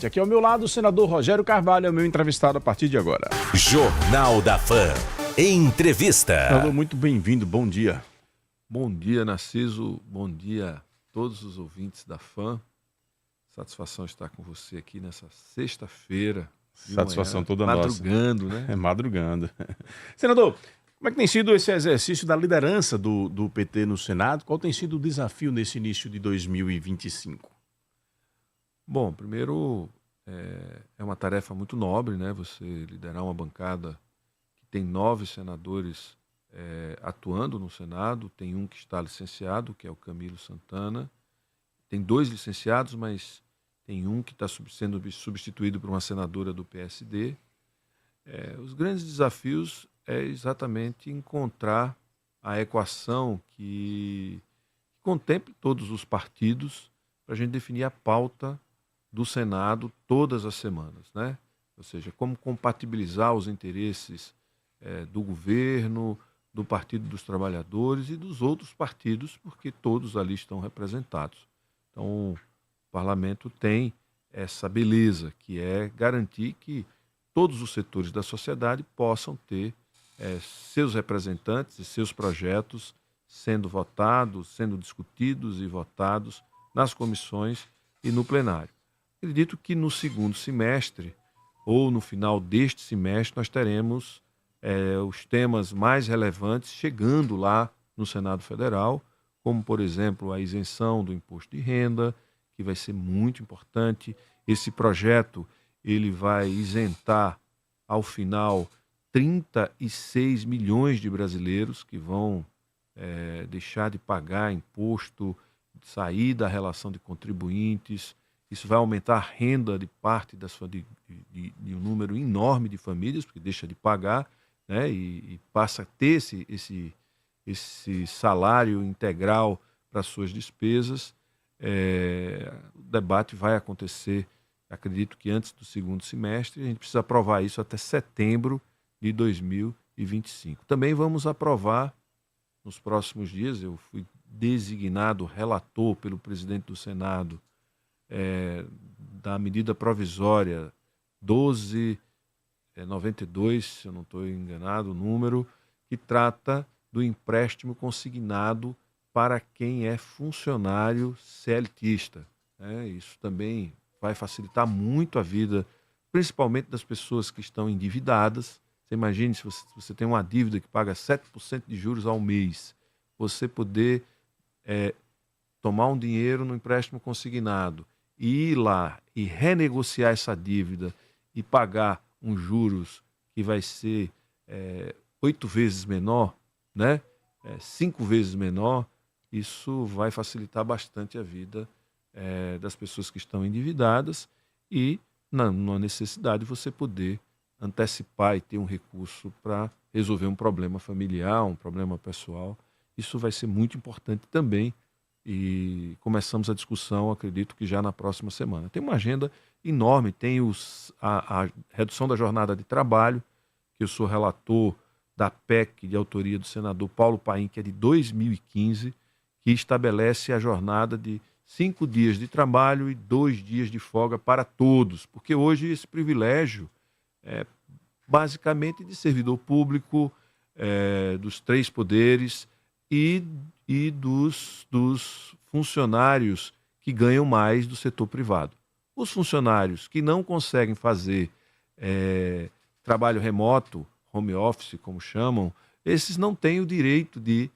Aqui ao meu lado, o senador Rogério Carvalho é o meu entrevistado a partir de agora. Jornal da Fã. Entrevista. Senador, muito bem-vindo, bom dia. Bom dia, Narciso. Bom dia a todos os ouvintes da Fã. Satisfação estar com você aqui nessa sexta-feira. Satisfação manhã, toda nossa. Madrugando, né? Madrugando. Senador, como é que tem sido esse exercício da liderança do PT no Senado? Qual tem sido o desafio nesse início de 2025? Bom, primeiro, é uma tarefa muito nobre, né? Você liderar uma bancada que tem 9 senadores atuando no Senado. Tem um que está licenciado, que é o Camilo Santana. Tem 2 licenciados, mas tem um que está sendo substituído por uma senadora do PSD. Os grandes desafios é exatamente encontrar a equação que contemple todos os partidos para a gente definir a pauta do Senado todas as semanas, né? Ou seja, como compatibilizar os interesses do governo, do Partido dos Trabalhadores e dos outros partidos, porque todos ali estão representados. Então, o parlamento tem essa beleza, que é garantir que todos os setores da sociedade possam ter seus representantes e seus projetos sendo votados, sendo discutidos e votados nas comissões e no plenário. Acredito que no segundo semestre, ou no final deste semestre, nós teremos os temas mais relevantes chegando lá no Senado Federal, como, por exemplo, a isenção do imposto de renda, que vai ser muito importante. Esse projeto ele vai isentar, ao final, 36 milhões de brasileiros que vão deixar de pagar imposto, sair da relação de contribuintes. Isso vai aumentar a renda de parte de um número enorme de famílias, porque deixa de pagar, né, e passa a ter esse salário integral para suas despesas. O debate vai acontecer, acredito que antes do segundo semestre. A gente precisa aprovar isso até setembro de 2025. Também vamos aprovar nos próximos dias. Eu fui designado relator pelo presidente do Senado da medida provisória 1292, se eu não estou enganado o número, que trata do empréstimo consignado para quem é funcionário CLTista. Isso também vai facilitar muito a vida, principalmente das pessoas que estão endividadas. Você imagine, se você tem uma dívida que paga 7% de juros ao mês, você poder tomar um dinheiro no empréstimo consignado e ir lá e renegociar essa dívida e pagar uns juros que vai ser 8 vezes menor, né? 5 vezes menor, isso vai facilitar bastante a vida das pessoas que estão endividadas e, na necessidade, você poder antecipar e ter um recurso para resolver um problema familiar, um problema pessoal. Isso vai ser muito importante também. E começamos a discussão, acredito que já na próxima semana. Tem uma agenda enorme, tem a redução da jornada de trabalho, que eu sou relator da PEC de autoria do senador Paulo Paim, que é de 2015, que estabelece a jornada de 5 dias de trabalho e 2 dias de folga para todos, porque hoje esse privilégio é basicamente de servidor público, dos 3 poderes e dos funcionários que ganham mais do setor privado. Os funcionários que não conseguem fazer trabalho remoto, home office, como chamam, esses não têm o direito de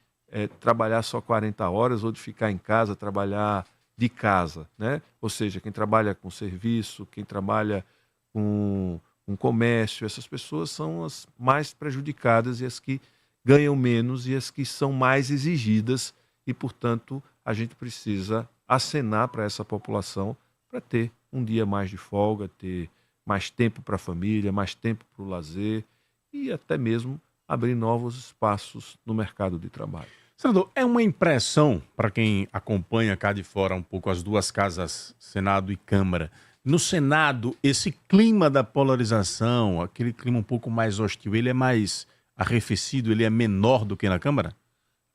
trabalhar só 40 horas ou de ficar em casa, trabalhar de casa, né? Ou seja, quem trabalha com serviço, quem trabalha com comércio, essas pessoas são as mais prejudicadas e as que ganham menos e as que são mais exigidas e, portanto, a gente precisa acenar para essa população para ter um dia mais de folga, ter mais tempo para a família, mais tempo para o lazer e até mesmo abrir novos espaços no mercado de trabalho. Senador, é uma impressão, para quem acompanha cá de fora um pouco as duas casas, Senado e Câmara, no Senado, esse clima da polarização, aquele clima um pouco mais hostil, ele é mais arrefecido, ele é menor do que na Câmara?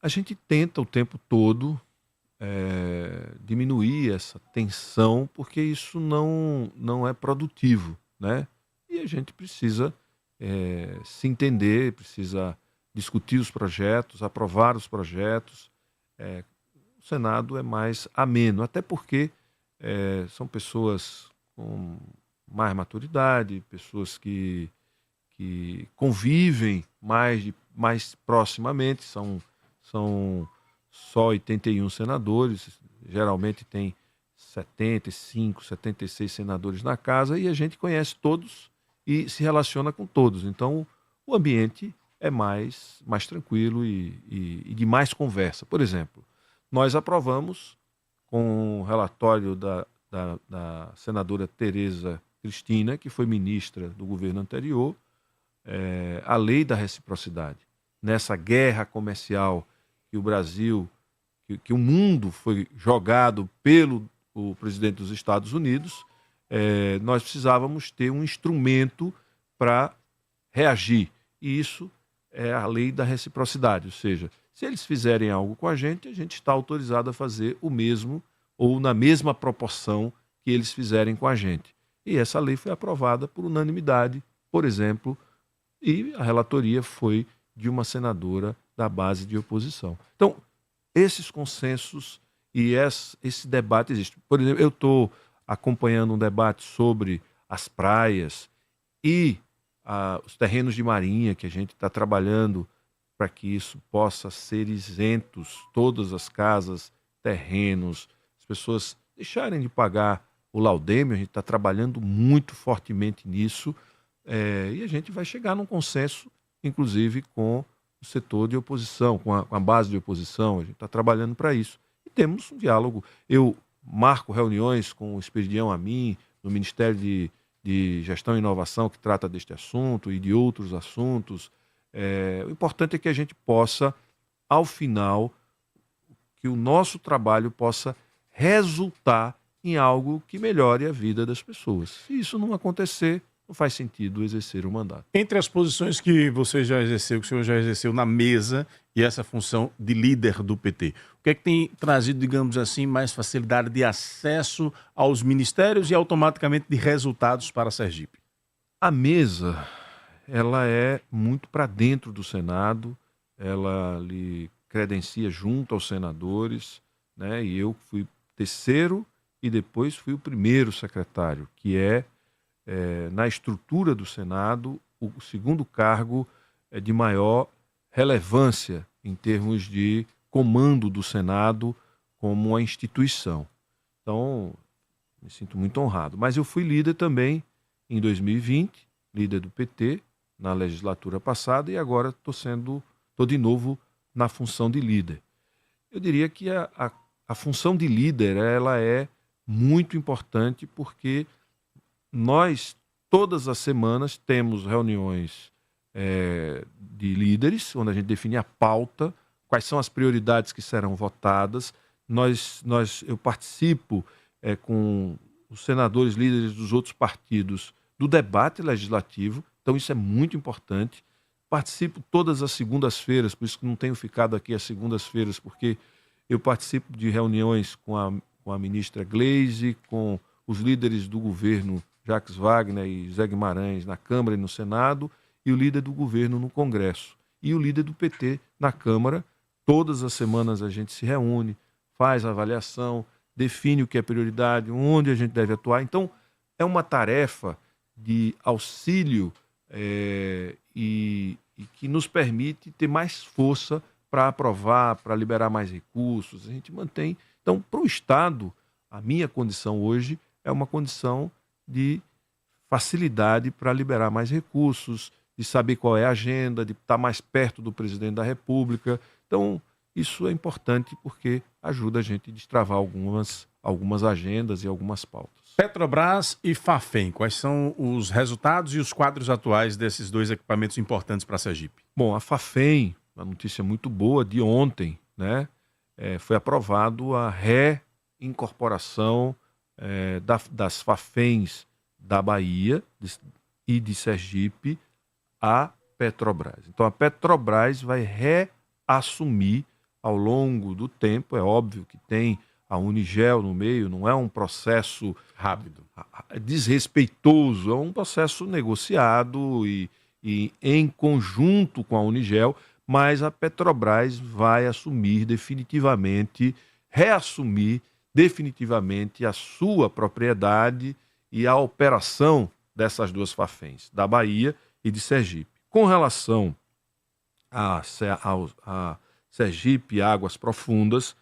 A gente tenta o tempo todo diminuir essa tensão, porque isso não é produtivo, né? E a gente precisa se entender, precisa discutir os projetos, aprovar os projetos. O Senado é mais ameno, até porque são pessoas com mais maturidade, pessoas que convivem mais proximamente, são só 81 senadores, geralmente tem 75, 76 senadores na casa, e a gente conhece todos e se relaciona com todos. Então, o ambiente é mais tranquilo e de mais conversa. Por exemplo, nós aprovamos, com o relatório da senadora Tereza Cristina, que foi ministra do governo anterior, a lei da reciprocidade. Nessa guerra comercial que o Brasil, que o mundo foi jogado pelo o presidente dos Estados Unidos, nós precisávamos ter um instrumento para reagir. E isso é a lei da reciprocidade, ou seja, se eles fizerem algo com a gente está autorizado a fazer o mesmo ou na mesma proporção que eles fizerem com a gente. E essa lei foi aprovada por unanimidade, por exemplo, e a relatoria foi de uma senadora da base de oposição. Então, esses consensos e esse debate existe. Por exemplo, eu estou acompanhando um debate sobre as praias e os terrenos de marinha, que a gente está trabalhando para que isso possa ser isentos, todas as casas, terrenos, as pessoas deixarem de pagar o laudêmio. A gente está trabalhando muito fortemente nisso, e a gente vai chegar num consenso, inclusive com o setor de oposição, com a base de oposição. A gente está trabalhando para isso. E temos um diálogo. Eu marco reuniões com o Esperidião Amin, no Ministério de Gestão e Inovação, que trata deste assunto e de outros assuntos. O importante é que a gente possa, ao final, que o nosso trabalho possa resultar em algo que melhore a vida das pessoas. Se isso não acontecer, não faz sentido exercer o mandato. Entre as posições que você já exerceu, que o senhor já exerceu na mesa e essa função de líder do PT, o que é que tem trazido, digamos assim, mais facilidade de acesso aos ministérios e automaticamente de resultados para Sergipe? A mesa, ela é muito para dentro do Senado, ela lhe credencia junto aos senadores, né? E eu fui terceiro e depois fui o primeiro secretário, que na estrutura do Senado, o segundo cargo de maior relevância em termos de comando do Senado como uma instituição. Então, me sinto muito honrado. Mas eu fui líder também em 2020, líder do PT, na legislatura passada, e agora estou de novo na função de líder. Eu diria que a função de líder, ela é muito importante, porque nós, todas as semanas, temos reuniões de líderes, onde a gente define a pauta, quais são as prioridades que serão votadas. Eu participo com os senadores líderes dos outros partidos do debate legislativo, então isso é muito importante. Participo todas as segundas-feiras, por isso que não tenho ficado aqui às segundas-feiras, porque eu participo de reuniões com a ministra Gleisi, com os líderes do governo, Jacques Wagner e José Guimarães, na Câmara e no Senado, e o líder do governo no Congresso. E o líder do PT na Câmara. Todas as semanas a gente se reúne, faz a avaliação, define o que é prioridade, onde a gente deve atuar. Então, é uma tarefa de auxílio e que nos permite ter mais força para aprovar, para liberar mais recursos. A gente mantém. Então, para o Estado, a minha condição hoje é uma condição de facilidade para liberar mais recursos, de saber qual é a agenda, de estar mais perto do presidente da República. Então, isso é importante porque ajuda a gente a destravar algumas agendas e algumas pautas. Petrobras e Fafem, quais são os resultados e os quadros atuais desses dois equipamentos importantes para Sergipe? Bom, a Fafem, uma notícia muito boa de ontem, né? Foi aprovado a reincorporação das Fafems da Bahia e de Sergipe à Petrobras. Então, a Petrobras vai reassumir ao longo do tempo. É óbvio que tem a Unigel no meio, não é um processo Rápido. desrespeitoso, é um processo negociado e em conjunto com a Unigel, mas a Petrobras vai assumir definitivamente, reassumir definitivamente a sua propriedade e a operação dessas duas Faféns, da Bahia e de Sergipe. Com relação a Sergipe Águas Profundas,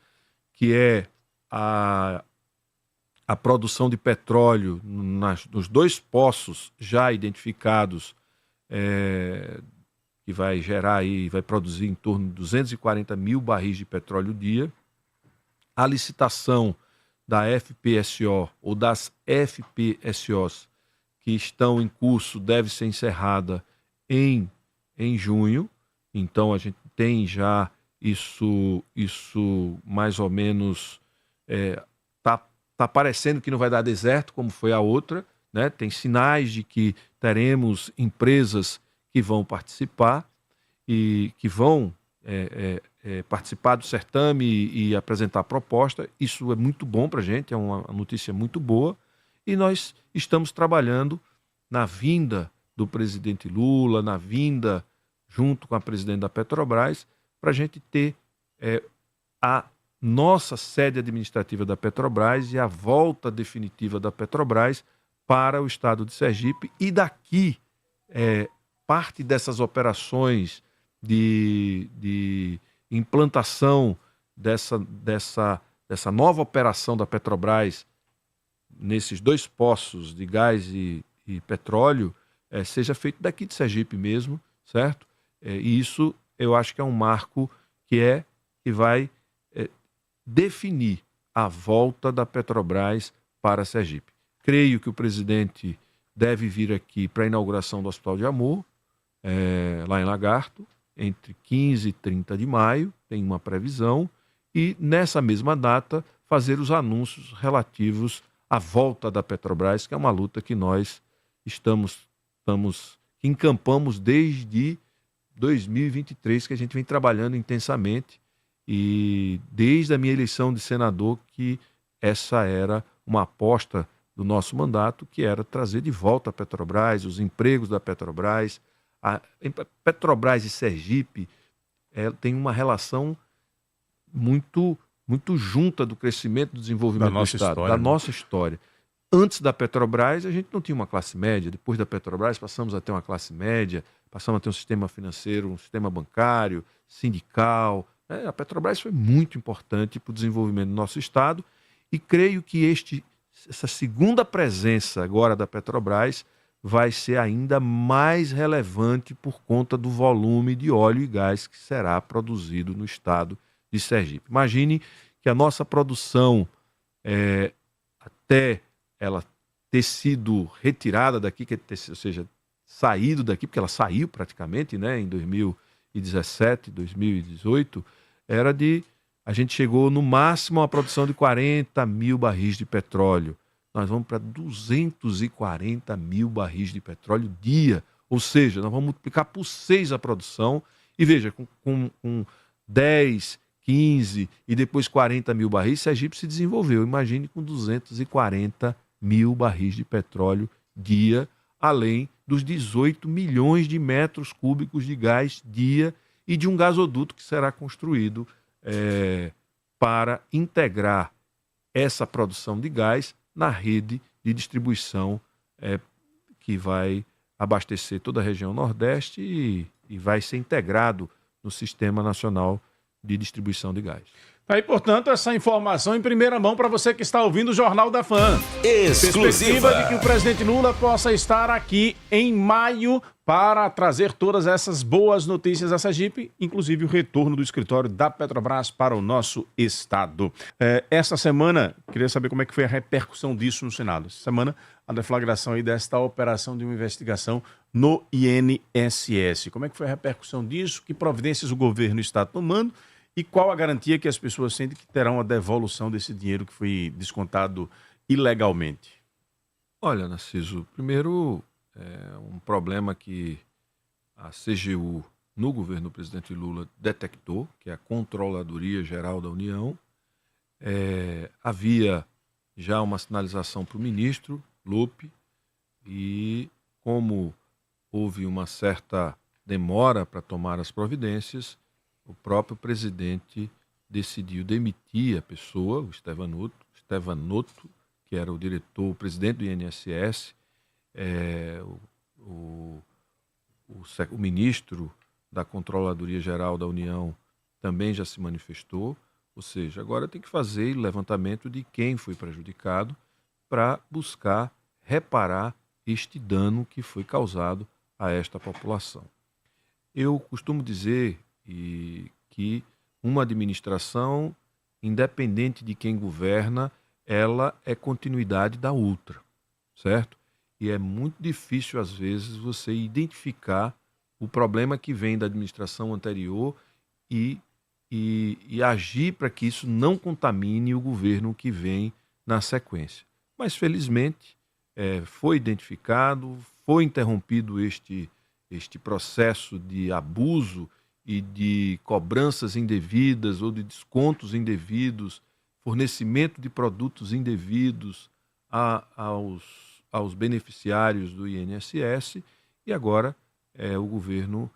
que é a produção de petróleo nos dois poços já identificados, que vai gerar aí, vai produzir em torno de 240 mil barris de petróleo dia. A licitação da FPSO ou das FPSOs que estão em curso deve ser encerrada em junho. Então a gente tem já isso mais ou menos tá parecendo que não vai dar deserto como foi a outra, né? Tem sinais de que teremos empresas que vão participar e que vão participar do certame e apresentar proposta. Isso é muito bom para a gente, é uma notícia muito boa. E nós estamos trabalhando na vinda do presidente Lula, na vinda junto com a presidente da Petrobras, para a gente ter a nossa sede administrativa da Petrobras e a volta definitiva da Petrobras para o estado de Sergipe. E daqui, parte dessas operações de implantação dessa nova operação da Petrobras nesses dois poços de gás e petróleo, seja feito daqui de Sergipe mesmo, certo? E isso eu acho que é um marco que vai definir a volta da Petrobras para Sergipe. Creio que o presidente deve vir aqui para a inauguração do Hospital de Amor, lá em Lagarto, entre 15 e 30 de maio, tem uma previsão, e nessa mesma data fazer os anúncios relativos à volta da Petrobras, que é uma luta que nós encampamos desde 2023, que a gente vem trabalhando intensamente, e desde a minha eleição de senador que essa era uma aposta do nosso mandato, que era trazer de volta a Petrobras, os empregos da Petrobras. A Petrobras e Sergipe tem uma relação muito junta do crescimento e do desenvolvimento do Estado, da nossa história. Antes da Petrobras, a gente não tinha uma classe média. Depois da Petrobras, passamos a ter uma classe média, passamos a ter um sistema financeiro, um sistema bancário, sindical. A Petrobras foi muito importante para o desenvolvimento do nosso Estado e creio que essa segunda presença agora da Petrobras vai ser ainda mais relevante por conta do volume de óleo e gás que será produzido no estado de Sergipe. Imagine que a nossa produção, até ela ter sido retirada daqui, ou seja, saído daqui, porque ela saiu praticamente, né, em 2017, 2018, a gente chegou no máximo a uma produção de 40 mil barris de petróleo. Nós vamos para 240 mil barris de petróleo dia, ou seja, nós vamos multiplicar por 6 a produção, e veja, com 10, 15 e depois 40 mil barris, Sergipe se desenvolveu. Imagine com 240 mil barris de petróleo dia, além dos 18 milhões de metros cúbicos de gás dia e de um gasoduto que será construído para integrar essa produção de gás na rede de distribuição que vai abastecer toda a região Nordeste e vai ser integrado no Sistema Nacional de Distribuição de Gás. Aí, portanto, essa informação em primeira mão para você que está ouvindo o Jornal da Fã. Exclusiva. Perspectiva de que o presidente Lula possa estar aqui em maio para trazer todas essas boas notícias a Sergipe, inclusive o retorno do escritório da Petrobras para o nosso estado. Essa semana, queria saber como é que foi a repercussão disso no Senado. Essa semana, a deflagração aí desta operação de uma investigação no INSS. Como é que foi a repercussão disso? Que providências o governo está tomando? E qual a garantia que as pessoas sentem que terão a devolução desse dinheiro que foi descontado ilegalmente? Olha, Narciso, primeiro é um problema que a CGU no governo do presidente Lula detectou, que é a Controladoria Geral da União. Havia já uma sinalização para o ministro Lupe e, como houve uma certa demora para tomar as providências, o próprio presidente decidiu demitir a pessoa, o Stevanotto, que era o presidente do INSS, o ministro da Controladoria Geral da União também já se manifestou, ou seja, agora tem que fazer o levantamento de quem foi prejudicado para buscar reparar este dano que foi causado a esta população. Eu costumo dizer que uma administração, independente de quem governa, ela é continuidade da outra, certo? E é muito difícil, às vezes, você identificar o problema que vem da administração anterior e agir para que isso não contamine o governo que vem na sequência. Mas, felizmente, foi identificado, foi interrompido este processo de abuso e de cobranças indevidas ou de descontos indevidos, fornecimento de produtos indevidos aos beneficiários do INSS, e agora o governo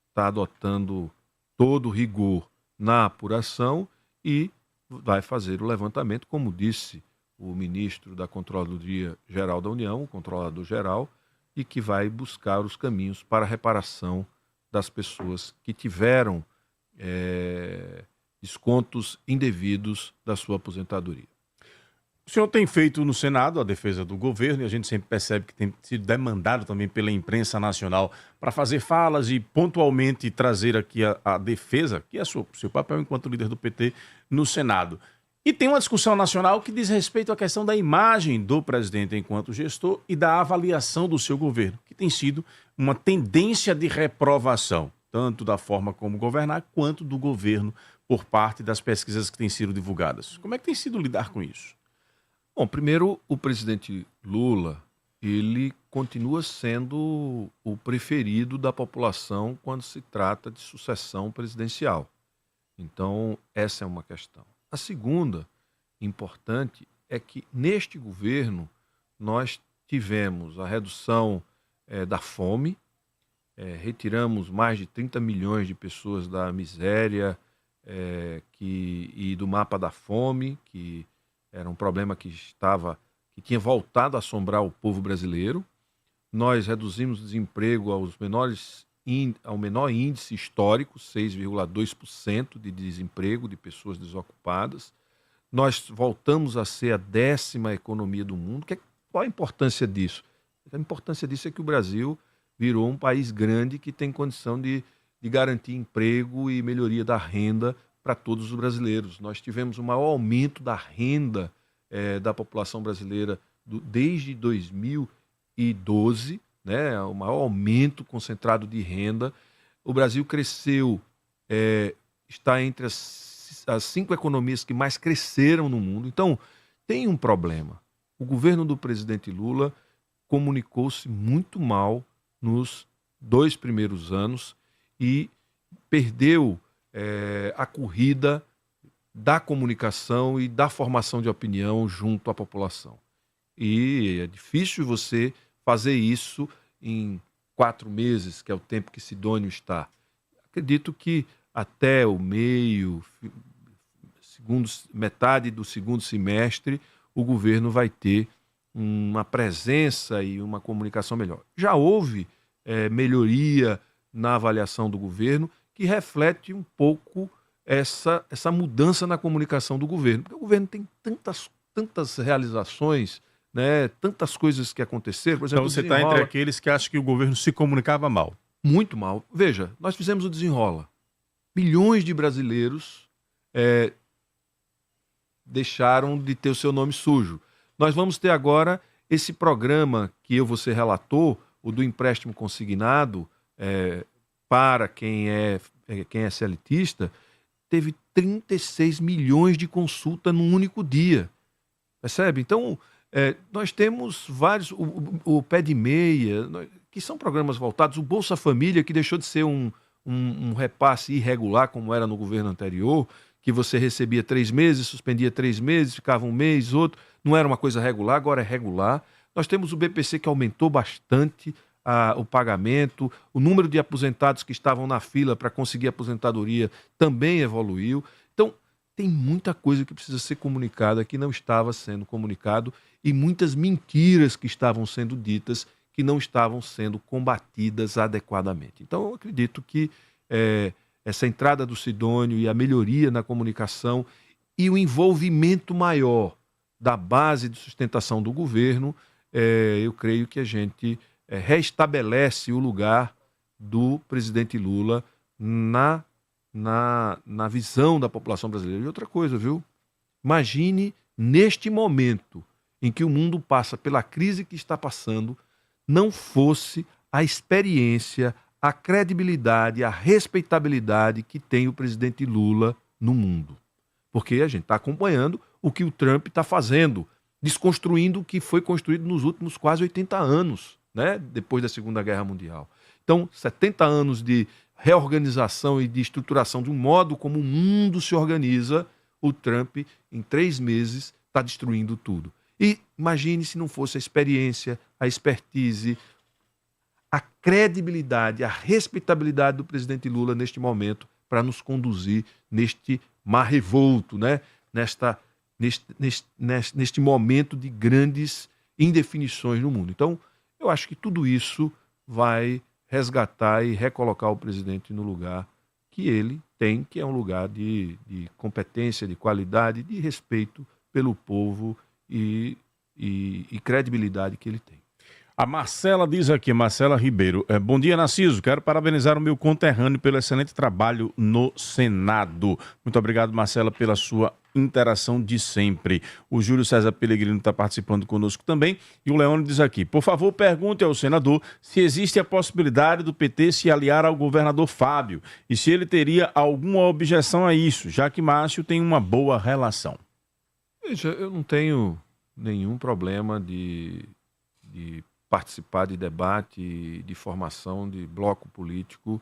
está adotando todo o rigor na apuração e vai fazer o levantamento, como disse o ministro da Controladoria Geral da União, o controlador geral, e que vai buscar os caminhos para a reparação das pessoas que tiveram descontos indevidos da sua aposentadoria. O senhor tem feito no Senado a defesa do governo e a gente sempre percebe que tem sido demandado também pela imprensa nacional para fazer falas e pontualmente trazer aqui a defesa, que é seu papel enquanto líder do PT no Senado. E tem uma discussão nacional que diz respeito à questão da imagem do presidente enquanto gestor e da avaliação do seu governo, que tem sido uma tendência de reprovação, tanto da forma como governar, quanto do governo por parte das pesquisas que têm sido divulgadas. Como é que tem sido lidar com isso? Bom, primeiro, o presidente Lula, ele continua sendo o preferido da população quando se trata de sucessão presidencial. Então, essa é uma questão. A segunda, importante, é que neste governo nós tivemos a redução da fome, retiramos mais de 30 milhões de pessoas da miséria e do mapa da fome, que era um problema que tinha voltado a assombrar o povo brasileiro. Nós reduzimos o desemprego ao menor índice histórico, 6,2% de desemprego de pessoas desocupadas. Nós voltamos a ser a 10ª economia do mundo. Qual a importância disso? A importância disso é que o Brasil virou um país grande que tem condição de garantir emprego e melhoria da renda para todos os brasileiros. Nós tivemos o maior aumento da renda da população brasileira desde 2012, né? O maior aumento concentrado de renda. O Brasil cresceu, está entre as 5 economias que mais cresceram no mundo. Então, tem um problema. O governo do presidente Lula comunicou-se muito mal nos 2 primeiros anos e perdeu a corrida da comunicação e da formação de opinião junto à população. E é difícil você fazer isso em 4 meses, que é o tempo que Sidônio está. Acredito que até o metade do segundo semestre, o governo vai ter uma presença e uma comunicação melhor. Já houve melhoria na avaliação do governo, que reflete um pouco essa mudança na comunicação do governo. Porque o governo tem tantas realizações, né, tantas coisas que aconteceram. Por exemplo, então você está entre aqueles que acham que o governo se comunicava mal. Muito mal. Veja, nós fizemos o Desenrola. Milhões de brasileiros deixaram de ter o seu nome sujo. Nós vamos ter agora esse programa que você relatou, o do empréstimo consignado, para quem é CLTista, teve 36 milhões de consultas num único dia. Percebe? Então, nós temos vários, o Pé de Meia, que são programas voltados, o Bolsa Família, que deixou de ser um um repasse irregular, como era no governo anterior, que você recebia 3 meses, suspendia 3 meses, ficava um mês, outro. Não era uma coisa regular, agora é regular. Nós temos o BPC que aumentou bastante o pagamento, o número de aposentados que estavam na fila para conseguir aposentadoria também evoluiu. Então, tem muita coisa que precisa ser comunicada que não estava sendo comunicado e muitas mentiras que estavam sendo ditas que não estavam sendo combatidas adequadamente. Então, eu acredito que essa entrada do Sidônio e a melhoria na comunicação e o envolvimento maior da base de sustentação do governo, eu creio que a gente restabelece o lugar do presidente Lula na visão da população brasileira. E outra coisa, viu? Imagine neste momento em que o mundo passa pela crise que está passando, não fosse a experiência, a credibilidade, a respeitabilidade que tem o presidente Lula no mundo. Porque a gente está acompanhando o que o Trump está fazendo, desconstruindo o que foi construído nos últimos quase 80 anos, né? Depois da Segunda Guerra Mundial. Então, 70 anos de reorganização e de estruturação de um modo como o mundo se organiza, o Trump, em 3 meses, está destruindo tudo. E imagine se não fosse a experiência, a expertise, a credibilidade, a respeitabilidade do presidente Lula neste momento para nos conduzir neste mar revolto, né? Neste momento de grandes indefinições no mundo. Então, eu acho que tudo isso vai resgatar e recolocar o presidente no lugar que ele tem, que é um lugar de competência, de qualidade, de respeito pelo povo e credibilidade que ele tem. A Marcela diz aqui, Marcela Ribeiro, bom dia, Narciso, quero parabenizar o meu conterrâneo pelo excelente trabalho no Senado. Muito obrigado, Marcela, pela sua interação de sempre. O Júlio César Pellegrino está participando conosco também. E o Leone diz aqui, por favor, pergunte ao senador se existe a possibilidade do PT se aliar ao governador Fábio e se ele teria alguma objeção a isso, já que Márcio tem uma boa relação. Veja, eu não tenho nenhum problema de participar de debate, de formação de bloco político,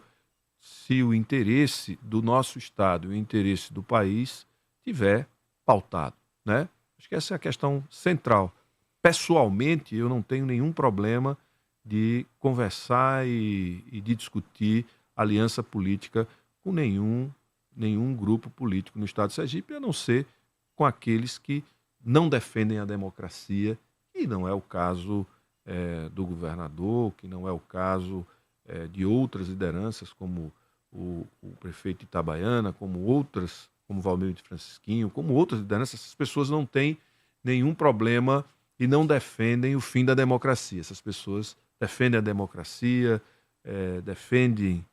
se o interesse do nosso Estado e o interesse do país tiver pautado, né? Acho que essa é a questão central. Pessoalmente, eu não tenho nenhum problema de conversar e de discutir aliança política com nenhum grupo político no Estado de Sergipe, a não ser com aqueles que não defendem a democracia, e não é o caso do governador, que não é o caso de outras lideranças, como o prefeito de Itabaiana, como Valmir de Francisquinho, como outras lideranças. Essas pessoas não têm nenhum problema e não defendem o fim da democracia. Essas pessoas defendem a democracia, defendem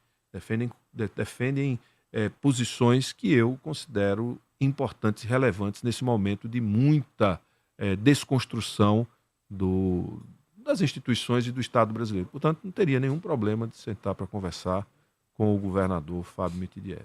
posições que eu considero importantes e relevantes nesse momento de muita desconstrução das instituições e do Estado brasileiro. Portanto, não teria nenhum problema de sentar para conversar com o governador Fábio Mitidieri.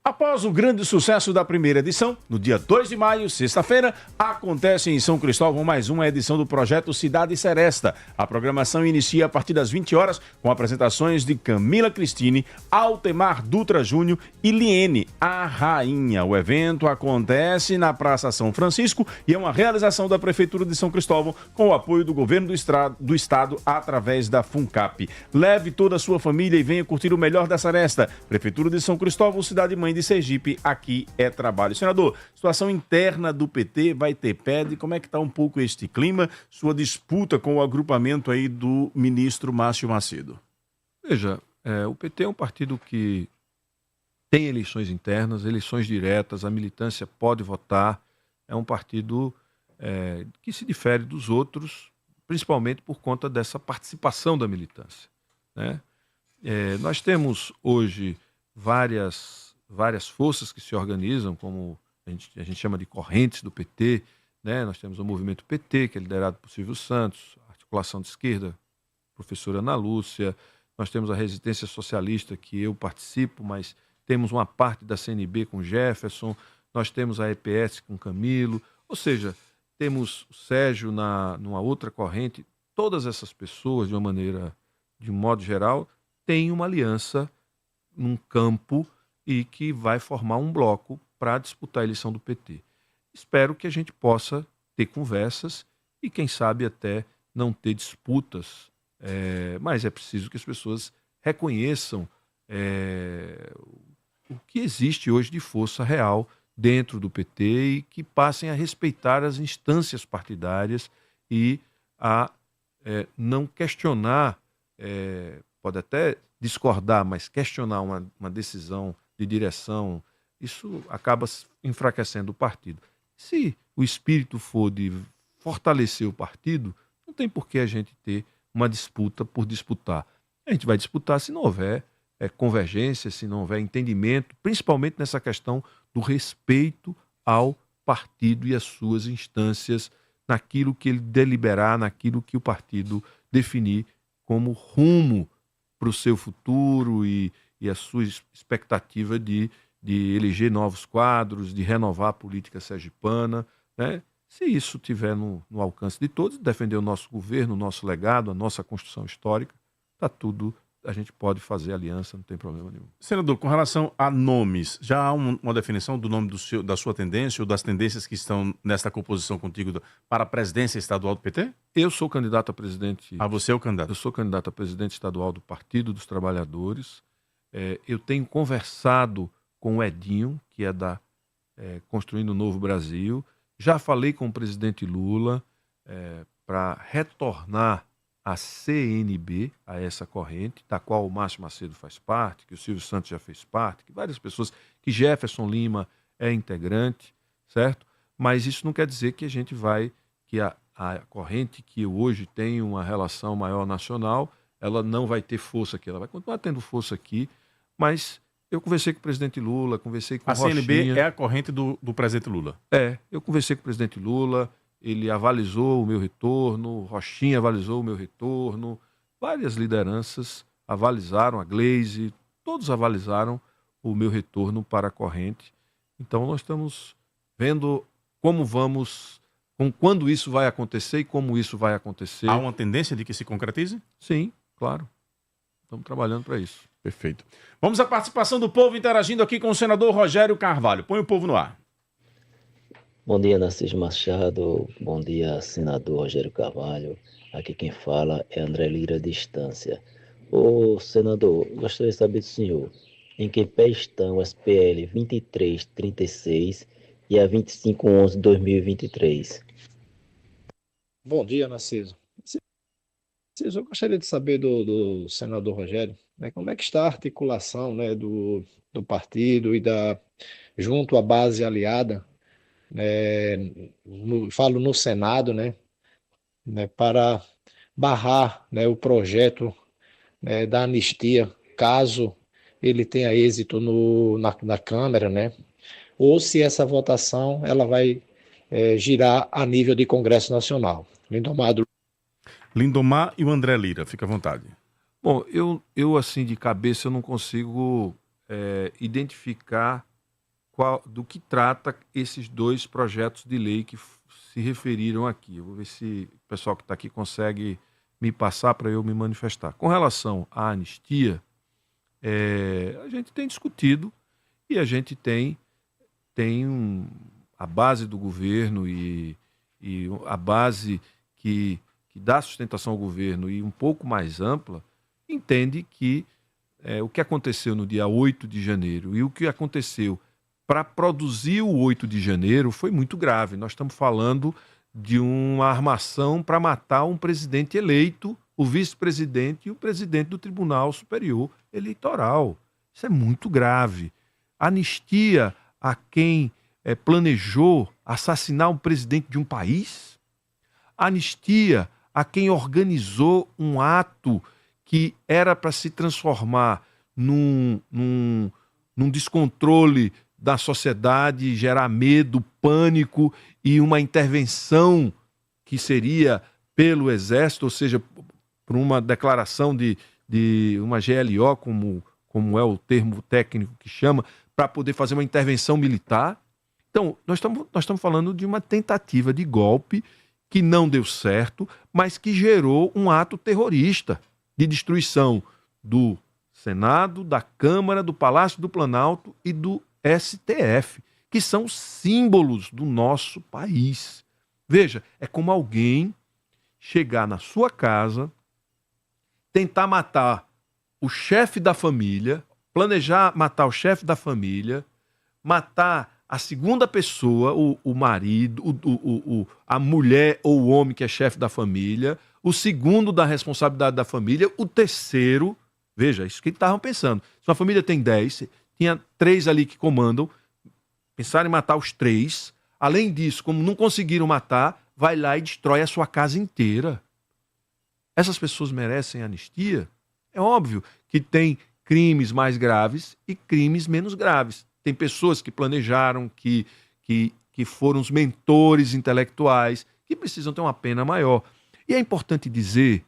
Após o grande sucesso da primeira edição, no dia 2 de maio, sexta-feira, acontece em São Cristóvão mais uma edição do projeto Cidade Seresta. A programação inicia a partir das 20 horas com apresentações de Camila Cristine, Altemar Dutra Júnior e Liene, a Rainha. O evento acontece na Praça São Francisco e é uma realização da Prefeitura de São Cristóvão com o apoio do Governo do Estado através da FUNCAP. Leve toda a sua família e venha curtir o melhor da Seresta. Prefeitura de São Cristóvão, Cidade Mãe de Sergipe, aqui é trabalho. Senador, situação interna do PT vai ter PED, como é que está um pouco este clima, sua disputa com o agrupamento aí do ministro Márcio Macedo? Veja, o PT é um partido que tem eleições internas, eleições diretas, a militância pode votar, é um partido que se difere dos outros, principalmente por conta dessa participação da militância, né? Nós temos hoje várias forças que se organizam, como a gente chama de correntes do PT, né? Nós temos o movimento PT, que é liderado por Silvio Santos, a articulação de esquerda, professora Ana Lúcia, nós temos a Resistência Socialista, que eu participo, mas temos uma parte da CNB com Jefferson, nós temos a EPS com Camilo, ou seja, temos o Sérgio numa outra corrente. Todas essas pessoas, de um modo geral, têm uma aliança num campo e que vai formar um bloco para disputar a eleição do PT. Espero que a gente possa ter conversas e, quem sabe, até não ter disputas, mas é preciso que as pessoas reconheçam o que existe hoje de força real dentro do PT e que passem a respeitar as instâncias partidárias e a não questionar, pode até discordar, mas questionar uma decisão de direção, isso acaba enfraquecendo o partido. Se o espírito for de fortalecer o partido, não tem por que a gente ter uma disputa por disputar. A gente vai disputar se não houver convergência, se não houver entendimento, principalmente nessa questão do respeito ao partido e às suas instâncias, naquilo que ele deliberar, naquilo que o partido definir como rumo para o seu futuro e a sua expectativa de eleger novos quadros, de renovar a política sergipana, né? Se isso estiver no alcance de todos, defender o nosso governo, o nosso legado, a nossa construção histórica, está tudo, a gente pode fazer aliança, não tem problema nenhum. Senador, com relação a nomes, já há uma definição do nome da sua tendência ou das tendências que estão nesta composição contigo para a presidência estadual do PT? Eu sou candidato a presidente. Ah, você é o candidato? Eu sou candidato a presidente estadual do Partido dos Trabalhadores. Eu tenho conversado com o Edinho, que é da Construindo o Novo Brasil. Já falei com o presidente Lula para retornar a CNB, a essa corrente, da qual o Márcio Macedo faz parte, que o Silvio Santos já fez parte, que várias pessoas, que Jefferson Lima é integrante, certo? Mas isso não quer dizer que a gente que a corrente que hoje tem uma relação maior nacional, ela não vai ter força aqui, ela vai continuar tendo força aqui, mas eu conversei com o presidente Lula, conversei com o Rochinha. A CNB é a corrente do presidente Lula? Eu conversei com o presidente Lula, ele avalizou o meu retorno, Rochinha avalizou o meu retorno, várias lideranças avalizaram, a Gleisi, todos avalizaram o meu retorno para a corrente. Então nós estamos vendo quando isso vai acontecer e como isso vai acontecer. Há uma tendência de que se concretize? Sim, claro. Estamos trabalhando para isso. Perfeito. Vamos à participação do povo interagindo aqui com o senador Rogério Carvalho. Põe o povo no ar. Bom dia, Narciso Machado. Bom dia, senador Rogério Carvalho. Aqui quem fala é André Lira, Distância. Ô, senador, gostaria de saber do senhor, em que pé estão as PL 2336 e a 2511-2023? Bom dia, Narciso. Eu gostaria de saber do senador Rogério, né, como é que está a articulação, né, do partido e junto à base aliada, falo no Senado, né, para barrar, né, o projeto, né, da anistia, caso ele tenha êxito na Câmara, né, ou se essa votação ela vai girar a nível de Congresso Nacional. Lindomar e o André Lira, fica à vontade. Bom, eu assim de cabeça eu não consigo identificar do que trata esses dois projetos de lei que se referiram aqui. Eu vou ver se o pessoal que está aqui consegue me passar para eu me manifestar. Com relação à anistia, a gente tem discutido e a gente tem a base do governo e a base que dá sustentação ao governo e um pouco mais ampla, entende que o que aconteceu no dia 8 de janeiro e o que aconteceu para produzir o 8 de janeiro foi muito grave. Nós estamos falando de uma armação para matar um presidente eleito, o vice-presidente e o presidente do Tribunal Superior Eleitoral. Isso é muito grave. Anistia a quem planejou assassinar um presidente de um país? Anistia a quem organizou um ato que era para se transformar num descontrole da sociedade, gerar medo, pânico e uma intervenção que seria pelo Exército, ou seja, por uma declaração de uma GLO, como é o termo técnico que chama, para poder fazer uma intervenção militar. Então, nós estamos falando de uma tentativa de golpe que não deu certo, mas que gerou um ato terrorista de destruição do Senado, da Câmara, do Palácio do Planalto e do STF, que são símbolos do nosso país. Veja, é como alguém chegar na sua casa, tentar matar o chefe da família, planejar matar o chefe da família, matar a segunda pessoa, o marido, a mulher ou o homem que é chefe da família, o segundo da responsabilidade da família, o terceiro, veja, isso que estavam pensando. Se uma família tem 10, tinha 3 ali que comandam, pensaram em matar os 3, além disso, como não conseguiram matar, vai lá e destrói a sua casa inteira. Essas pessoas merecem anistia? É óbvio que tem crimes mais graves e crimes menos graves. Tem pessoas que planejaram, que foram os mentores intelectuais, que precisam ter uma pena maior. E é importante dizer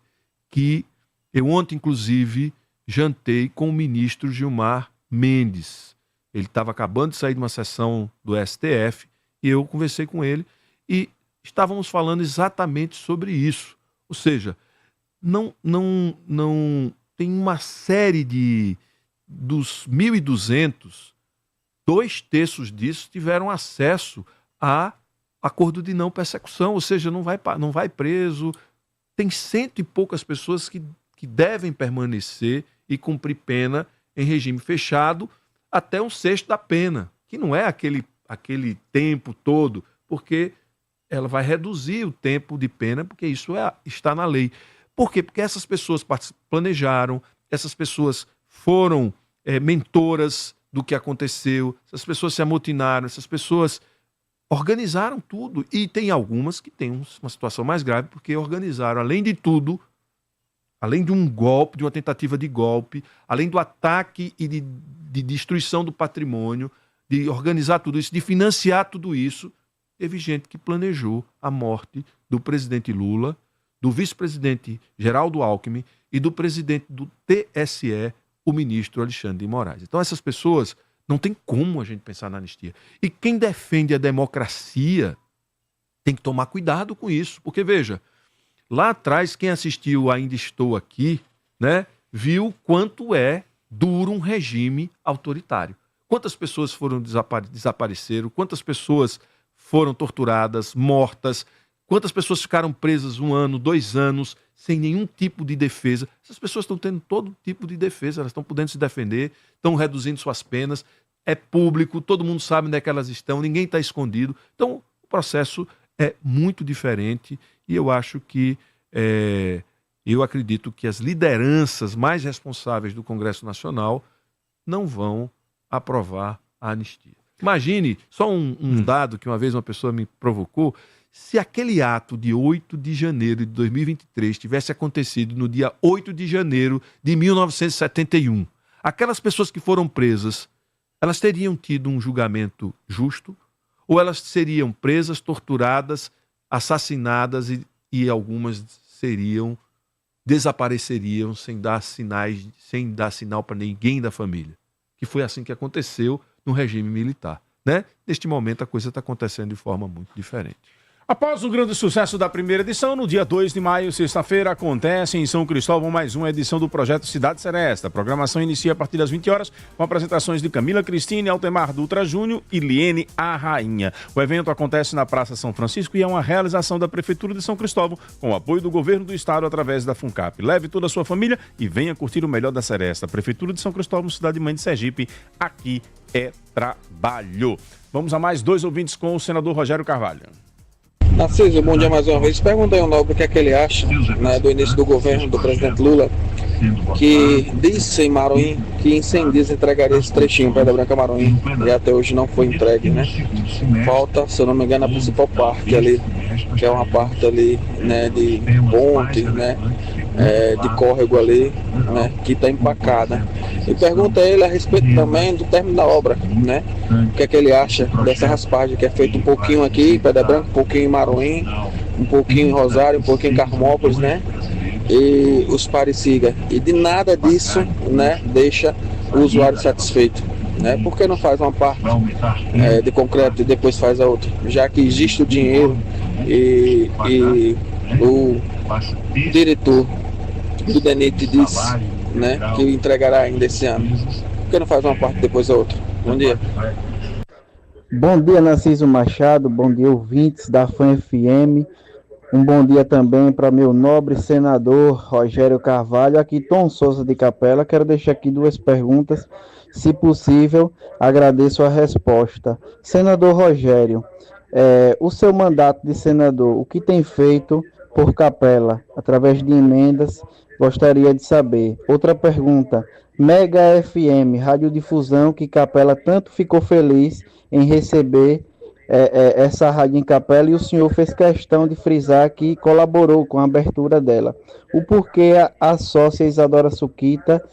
que eu ontem, inclusive, jantei com o ministro Gilmar Mendes. Ele estava acabando de sair de uma sessão do STF e eu conversei com ele e estávamos falando exatamente sobre isso. Ou seja, não tem uma série dos 1.200, 2/3 disso tiveram acesso a acordo de não persecução, ou seja, não vai preso. Tem 100 e poucas pessoas que devem permanecer e cumprir pena em regime fechado até 1/6 da pena, que não é aquele tempo todo, porque ela vai reduzir o tempo de pena, porque isso está na lei. Por quê? Porque essas pessoas planejaram, essas pessoas foram mentoras do que aconteceu, essas pessoas se amotinaram, essas pessoas organizaram tudo. E tem algumas que têm uma situação mais grave, porque organizaram, além de tudo, além de um golpe, de uma tentativa de golpe, além do ataque e de destruição do patrimônio, de organizar tudo isso, de financiar tudo isso, teve gente que planejou a morte do presidente Lula, do vice-presidente Geraldo Alckmin e do presidente do TSE, o ministro Alexandre de Moraes. Então essas pessoas, não tem como a gente pensar na anistia. E quem defende a democracia tem que tomar cuidado com isso, porque veja, lá atrás quem assistiu Ainda Estou Aqui, né, viu quanto é duro um regime autoritário. Quantas pessoas desapareceram, quantas pessoas foram torturadas, mortas, quantas pessoas ficaram presas 1 ano, 2 anos, sem nenhum tipo de defesa. Essas pessoas estão tendo todo tipo de defesa, elas estão podendo se defender, estão reduzindo suas penas, é público, todo mundo sabe onde é que elas estão, ninguém está escondido. Então, o processo é muito diferente e eu acho que, eu acredito que as lideranças mais responsáveis do Congresso Nacional não vão aprovar a anistia. Imagine, só um dado que uma vez uma pessoa me provocou, se aquele ato de 8 de janeiro de 2023 tivesse acontecido no dia 8 de janeiro de 1971, aquelas pessoas que foram presas, elas teriam tido um julgamento justo ou elas seriam presas, torturadas, assassinadas e algumas desapareceriam sem dar sinal para ninguém da família? Que foi assim que aconteceu no regime militar, né? Neste momento a coisa está acontecendo de forma muito diferente. Após o grande sucesso da primeira edição, no dia 2 de maio, sexta-feira, acontece em São Cristóvão mais uma edição do projeto Cidade Seresta. A programação inicia a partir das 20 horas com apresentações de Camila Cristine, Altemar Dutra Júnior e Liene a Rainha. O evento acontece na Praça São Francisco e é uma realização da Prefeitura de São Cristóvão com o apoio do Governo do Estado através da FUNCAP. Leve toda a sua família e venha curtir o melhor da Seresta. Prefeitura de São Cristóvão, cidade mãe de Sergipe, aqui é trabalho. Vamos a mais 2 ouvintes com o senador Rogério Carvalho. Narciso, bom dia mais uma vez. Pergunta aí ao Nobre o que é que ele acha, né, do início do governo do presidente Lula, que disse em Maruim que em 100 dias entregaria esse trechinho, Pedra Branca Maruim, e até hoje não foi entregue, né? Falta, se eu não me engano, a principal parte ali, que é uma parte ali, né, de ponte, né, de córrego ali, né, que está empacada. E pergunta a ele a respeito também do término da obra, né? O que é que ele acha dessa raspagem que é feita um pouquinho aqui em Pedra Branca, um pouquinho em Maruim, um pouquinho em Rosário, um pouquinho em Carmópolis, né? E os Pariciga. E de nada disso, né, deixa o usuário satisfeito, né? Por que não faz uma parte de concreto e depois faz a outra? Já que existe o dinheiro e o diretor do DENIT diz né, que entregará ainda esse ano. Por que não faz uma parte depois a outra? Bom dia. Bom dia, Narciso Machado. Bom dia, ouvintes da FAM FM. Um bom dia também para meu nobre senador Rogério Carvalho. Aqui, Tom Souza de Capela. Quero deixar aqui 2 perguntas. Se possível, agradeço a resposta. Senador Rogério, o seu mandato de senador, o que tem feito por Capela, através de emendas, gostaria de saber. Outra pergunta, Mega FM, radiodifusão que Capela tanto ficou feliz em receber essa rádio em Capela, e o senhor fez questão de frisar que colaborou com a abertura dela. O porquê a sócia Isadora Suquita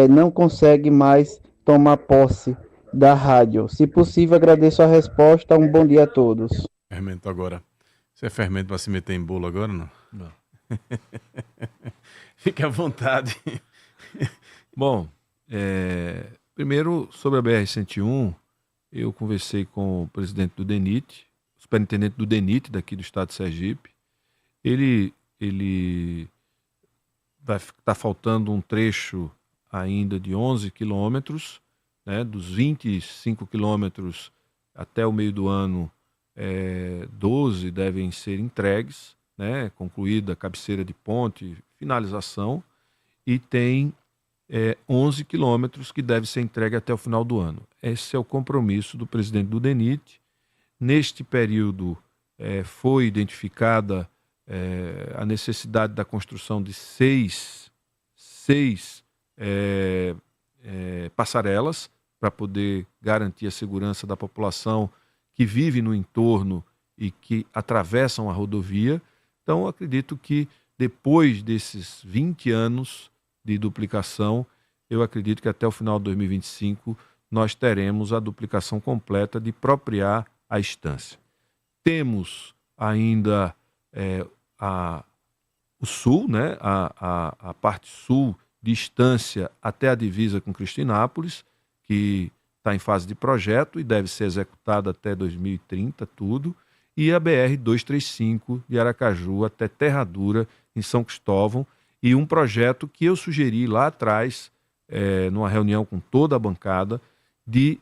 não consegue mais tomar posse da rádio? Se possível, agradeço a resposta. Um bom dia a todos. Fermento agora. Você é fermento para se meter em bolo agora, não? Não. Fique à vontade. Bom, primeiro, sobre a BR-101, eu conversei com o presidente do DENIT, o superintendente do DENIT daqui do estado de Sergipe. Ele vai estar faltando um trecho ainda de 11 quilômetros, né, dos 25 quilômetros até o meio do ano, 12 devem ser entregues, né, concluída a cabeceira de ponte, finalização, e tem 11 quilômetros que deve ser entregue até o final do ano. Esse é o compromisso do presidente do DENIT. Neste período foi identificada a necessidade da construção de seis passarelas para poder garantir a segurança da população que vive no entorno e que atravessam a rodovia. Então, acredito que depois desses 20 anos de duplicação, eu acredito que até o final de 2025 nós teremos a duplicação completa de Propriá à Estância. Temos ainda o sul, né, a parte sul de Estância até a divisa com Cristinápolis, que está em fase de projeto e deve ser executada até 2030, tudo, e a BR-235 de Aracaju até Terradura, em São Cristóvão, e um projeto que eu sugeri lá atrás, numa reunião com toda a bancada, de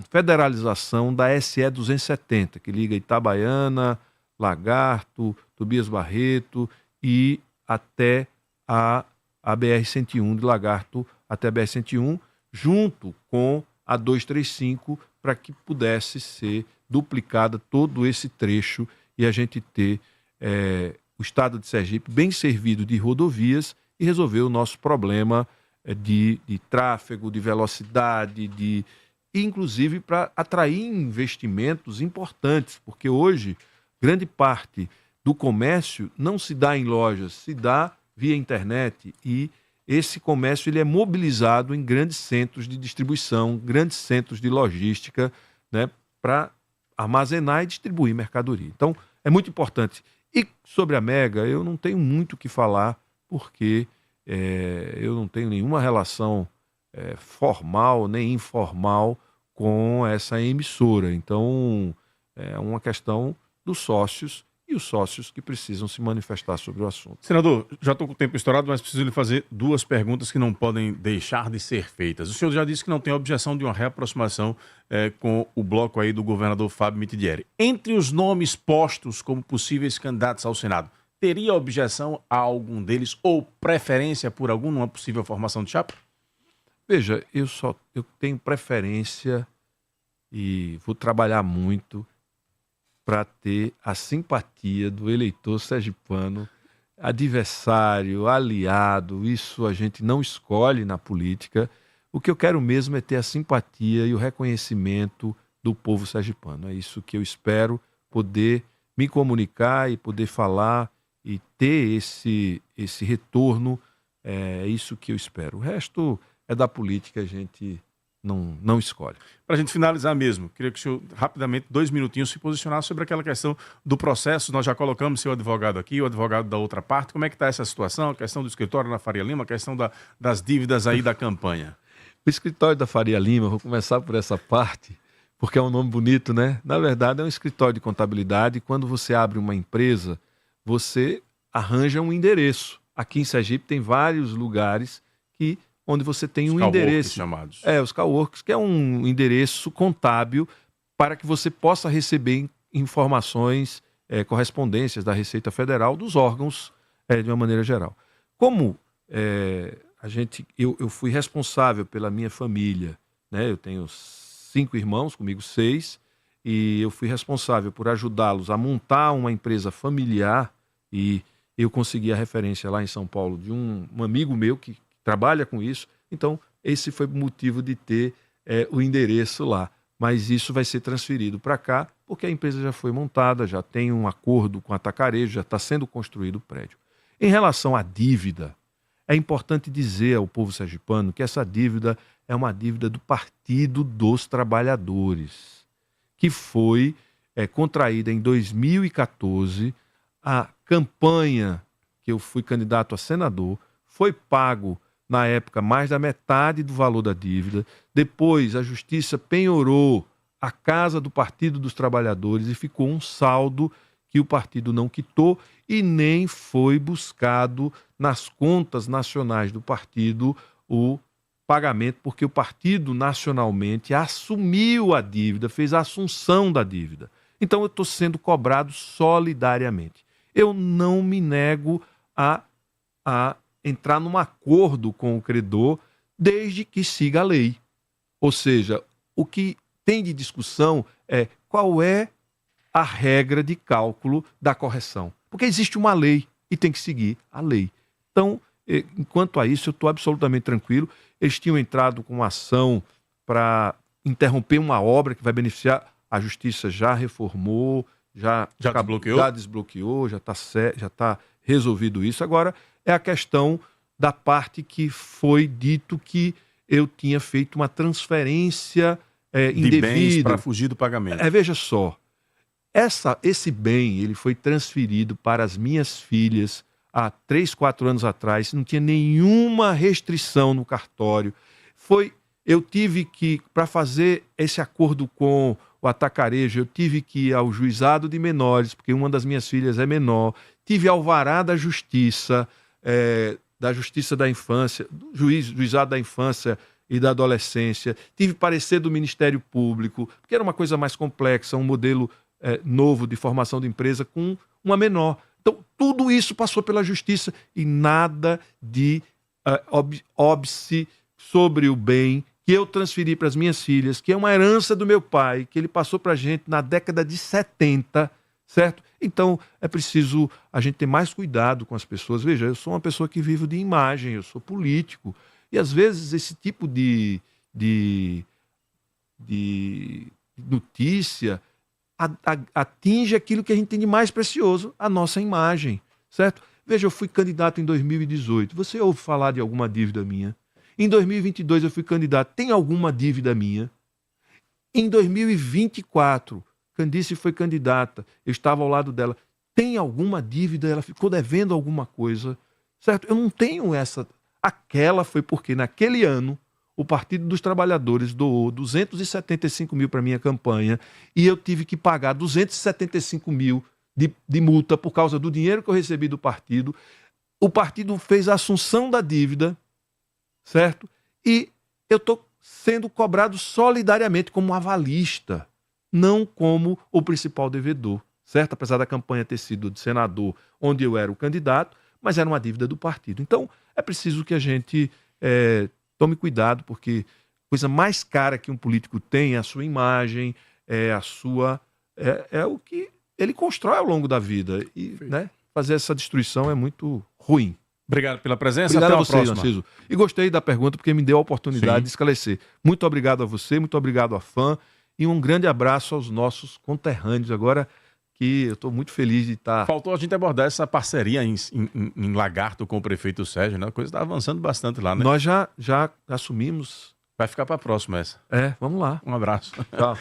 federalização da SE 270, que liga Itabaiana, Lagarto, Tobias Barreto e até a BR-101 de Lagarto até a BR-101, junto com a 235, para que pudesse ser duplicada todo esse trecho e a gente ter o estado de Sergipe bem servido de rodovias e resolver o nosso problema de tráfego, de velocidade, inclusive para atrair investimentos importantes, porque hoje grande parte do comércio não se dá em lojas, se dá via internet, e esse comércio ele é mobilizado em grandes centros de distribuição, grandes centros de logística, né, para armazenar e distribuir mercadoria. Então, é muito importante. E sobre a Mega, eu não tenho muito o que falar, porque eu não tenho nenhuma relação formal nem informal com essa emissora. Então, é uma questão dos sócios e os sócios que precisam se manifestar sobre o assunto. Senador, já estou com o tempo estourado, mas preciso lhe fazer 2 perguntas que não podem deixar de ser feitas. O senhor já disse que não tem objeção de uma reaproximação com o bloco aí do governador Fábio Mitidieri. Entre os nomes postos como possíveis candidatos ao Senado, teria objeção a algum deles ou preferência por algum numa possível formação de chapa? Veja, eu tenho preferência e vou trabalhar muito para ter a simpatia do eleitor sergipano, adversário, aliado. Isso a gente não escolhe na política. O que eu quero mesmo é ter a simpatia e o reconhecimento do povo sergipano. É isso que eu espero, poder me comunicar e poder falar e ter esse retorno. É isso que eu espero. O resto é da política, a gente não escolhe. Para a gente finalizar mesmo, queria que o senhor, rapidamente, 2 minutinhos, se posicionasse sobre aquela questão do processo. Nós já colocamos seu advogado aqui, o advogado da outra parte. Como é que está essa situação? A questão do escritório na Faria Lima, a questão das dívidas aí da campanha. O escritório da Faria Lima, vou começar por essa parte, porque é um nome bonito, né? Na verdade, é um escritório de contabilidade. Quando você abre uma empresa, você arranja um endereço. Aqui em Sergipe tem vários lugares onde você tem Os um coworks endereço. chamados. Os coworks, que é um endereço contábil para que você possa receber informações, correspondências da Receita Federal, dos órgãos, de uma maneira geral. Como eu fui responsável pela minha família, né? Eu tenho 5 irmãos, comigo 6, e eu fui responsável por ajudá-los a montar uma empresa familiar, e eu consegui a referência lá em São Paulo de um amigo meu que trabalha com isso. Então, esse foi o motivo de ter o endereço lá. Mas isso vai ser transferido para cá, porque a empresa já foi montada, já tem um acordo com a Atacarejo, já está sendo construído o prédio. Em relação à dívida, é importante dizer ao povo sergipano que essa dívida é uma dívida do Partido dos Trabalhadores, que foi contraída em 2014. A campanha que eu fui candidato a senador foi pago, na época, mais da metade do valor da dívida. Depois, a Justiça penhorou a casa do Partido dos Trabalhadores e ficou um saldo que o partido não quitou e nem foi buscado nas contas nacionais do partido o pagamento, porque o partido nacionalmente assumiu a dívida, fez a assunção da dívida. Então, eu estou sendo cobrado solidariamente. Eu não me nego a entrar num acordo com o credor desde que siga a lei. Ou seja, o que tem de discussão é qual é a regra de cálculo da correção. Porque existe uma lei e tem que seguir a lei. Então, enquanto a isso, eu estou absolutamente tranquilo. Eles tinham entrado com uma ação para interromper uma obra que vai beneficiar. A Justiça já reformou, já desbloqueou, já está resolvido isso. Agora, é a questão da parte que foi dito que eu tinha feito uma transferência indevida. De bens para fugir do pagamento. Veja só, esse bem ele foi transferido para as minhas filhas há 3, 4 anos atrás, não tinha nenhuma restrição no cartório. Eu tive que, para fazer esse acordo com o Atacarejo, eu tive que ir ao juizado de menores, porque uma das minhas filhas é menor, tive alvará da Justiça da Infância, do juizado da Infância e da Adolescência, tive parecer do Ministério Público, porque era uma coisa mais complexa, um modelo novo de formação de empresa com uma menor. Então, tudo isso passou pela Justiça e nada de óbice sobre o bem que eu transferi para as minhas filhas, que é uma herança do meu pai, que ele passou para a gente na década de 70, certo? Então, é preciso a gente ter mais cuidado com as pessoas. Veja, eu sou uma pessoa que vivo de imagem, eu sou político, e às vezes esse tipo de notícia atinge aquilo que a gente tem de mais precioso, a nossa imagem, certo? Veja, eu fui candidato em 2018. Você ouve falar de alguma dívida minha? Em 2022 eu fui candidato. Tem alguma dívida minha? Em 2024, Candice foi candidata. Eu estava ao lado dela. Tem alguma dívida? Ela ficou devendo alguma coisa, certo? Eu não tenho essa. Aquela foi porque naquele ano o Partido dos Trabalhadores doou 275 mil para minha campanha e eu tive que pagar 275 mil de multa por causa do dinheiro que eu recebi do partido. O partido fez a assunção da dívida, certo? E eu estou sendo cobrado solidariamente como avalista, não como o principal devedor, certo? Apesar da campanha ter sido de senador, onde eu era o candidato, mas era uma dívida do partido. Então, é preciso que a gente tome cuidado, porque a coisa mais cara que um político tem é a sua imagem, é o que ele constrói ao longo da vida. E fazer essa destruição é muito ruim. Obrigado pela presença. Obrigado até a você, próxima. Narciso. E gostei da pergunta porque me deu a oportunidade de esclarecer. Muito obrigado a você, muito obrigado à FAM e um grande abraço aos nossos conterrâneos. Agora que eu estou muito feliz de estar... Faltou a gente abordar essa parceria em Lagarto com o prefeito Sérgio, né? A coisa está avançando bastante lá, né? Nós já assumimos. Vai ficar para a próxima essa. Vamos lá. Um abraço. Tchau.